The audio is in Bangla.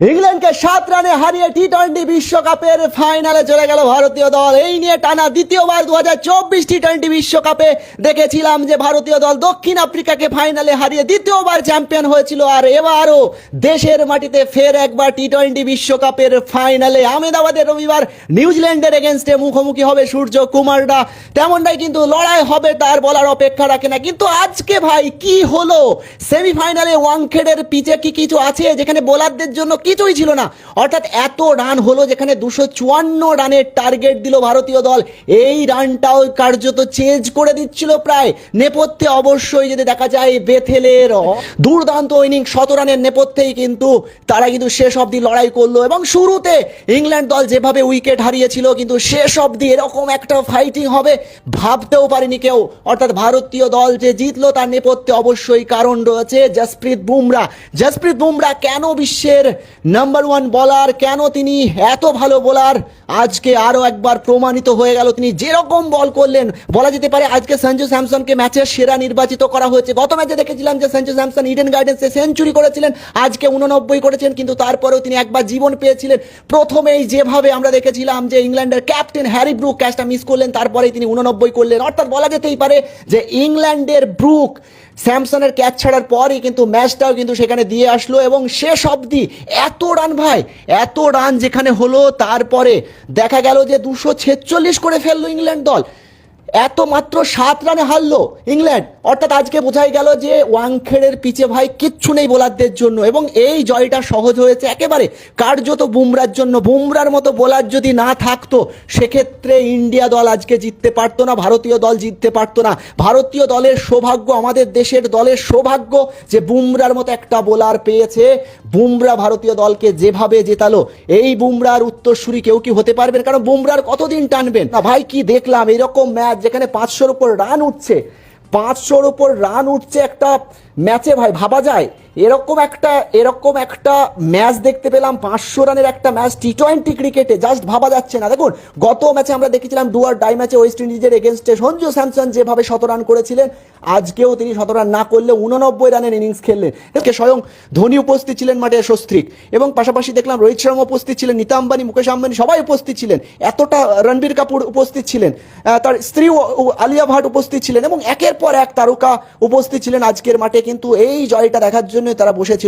ইংল্যান্ডকে 7 রানে হারিয়ে টি-20 বিশ্বকাপের ফাইনালে চলে গেল ভারতীয় দল। এই নিয়ে টানা দ্বিতীয়বার 2024 টি-20 বিশ্বকাপে দেখেছিলাম যে ভারতীয় দল দক্ষিণ আফ্রিকাকে ফাইনালে হারিয়ে দ্বিতীয়বার চ্যাম্পিয়ন হয়েছিল, আর এবারও দেশের মাটিতে ফের একবার টি-20 বিশ্বকাপের ফাইনালে আহমেদাবাদে রবিবার নিউজিল্যান্ডের এগেনস্টে মুখোমুখি হবে সূর্য কুমাররা। তেমনটাই কিন্তু লড়াই হবে তার বলার অপেক্ষা রাখে না। কিন্তু আজকে ভাই কি হলো, সেমিফাইনালে ওয়াংখেড়ের পিচে কি কিছু আছে যেখানে বোলারদের জন্য কিছুই ছিল না, অর্থাৎ এত রান হলো যেখানে 254 রানের টার্গেট দিল ভারতীয় দল। এই রানটাও কার্যত চেঞ্জ করে দিচ্ছিল প্রায় নেপথ্যে। অবশ্যই যদি দেখা যায় বেথেলের দুর্দান্ত ইনিংস 100 রানের নেপথ্যেই কিন্তু তারা কিন্তু শেষ অবধি লড়াই করলো, এবং শুরুতে ইংল্যান্ড দল যেভাবে উইকেট হারিয়েছিল কিন্তু শেষ অবধি এরকম একটা ফাইটিং হবে ভাবতেও পারেনি কেউ। অর্থাৎ ভারতীয় দল যে জিতলো তার নেপথ্যে অবশ্যই কারণ রয়েছে জসপ্রীত বুমরা। জসপ্রীত বুমরা কেন বিশ্বের নাম্বার 1 বলার, কেন তিনি এত ভালো বোলার, আজকে আরো একবার প্রমাণিত হয়ে গেল। তিনি যেরকম বল করলেন বলা যেতে পারে আজকে সঞ্জু স্যামসনকে ম্যাচের সেরা নির্বাচিত করা হয়েছে। গত ম্যাচে দেখেছিলাম যে সঞ্জু স্যামসন ইডেন গার্ডেন্সে সেঞ্চুরি করেছিলেন, আজকে 89 করেছেন, কিন্তু তারপরেও তিনি একবার জীবন পেয়েছিলেন। প্রথমেই যেভাবে আমরা দেখেছিলাম যে ইংল্যান্ডের ক্যাপ্টেন হ্যারি ব্রুক ক্যাচটা মিস করলেন, তারপরেই তিনি 89 করলেন। অর্থাৎ বলা যেতেই পারে যে ইংল্যান্ডের ব্রুক স্যামসনের ক্যাচ ছাড়ার পরই কিন্তু ম্যাচটাও কিন্তু সেখানে দিয়ে আসলো, এবং শেষ অবধি এত রান ভাই, এত রান যেখানে হলো তারপরে দেখা গেল যে 246 করে ফেললো ইংল্যান্ড দল। এত মাত্র 7 রানে হারলো ইংল্যান্ড। অর্থাৎ আজকে বোঝাই গেল যে ওয়াংখেড়ের পিচে ভাই কিচ্ছু নেই বোলারদের জন্য, এবং এই জয়টা সহজ হয়েছে একেবারে কার্যত বুমরার জন্য। বুমরার মতো বোলার যদি না থাকতো সেক্ষেত্রে ইন্ডিয়া দল আজকে জিততে পারতো না, ভারতীয় দল জিততে পারতো না। ভারতীয় দলের সৌভাগ্য, আমাদের দেশের দলের সৌভাগ্য যে বুমরার মতো একটা বোলার পেয়েছে। বুমরা ভারতীয় দলকে যেভাবে জেতালো, এই বুমরার উত্তরসূরি কেউ কি হতে পারবেন? কারণ বুমরার কতদিন টানবেন না ভাই। কি দেখলাম এরকম ম্যাচ যেখানে 500-র উপর রান উঠছে, 500-র উপর রান উঠছে একটা ম্যাচে ভাই, ভাবা যায় এরকম একটা ম্যাচ দেখতে পেলাম। 500 রানের একটা ম্যাচ টি-20 ক্রিকেটে, জাস্ট ভাবা যাচ্ছে না। দেখুন গত ম্যাচে আমরা দেখেছিলাম ডু অর ডাই ম্যাচে ওয়েস্ট ইন্ডিজের এগেনস্টে সঞ্জু স্যামসন যেভাবে 100 রান করেছিলেন, আজকেও তিনি 100 রান না করলে 89 রানের ইনিংস খেললেন। স্বয়ং ধোনি উপস্থিত ছিলেন মাঠে, সস্ত্রিক, এবং পাশাপাশি দেখলাম রোহিত শর্মা উপস্থিত ছিলেন, নীতা আম্বানি, মুকেশ আম্বানি সবাই উপস্থিত ছিলেন। এতটা রণবীর কাপুর উপস্থিত ছিলেন, তার স্ত্রী আলিয়া ভাট উপস্থিত ছিলেন, এবং একের পর এক তারকা উপস্থিত ছিলেন আজকের মাঠে। কিন্তু এই জয়টা দেখার জন্য তারা বসেছিল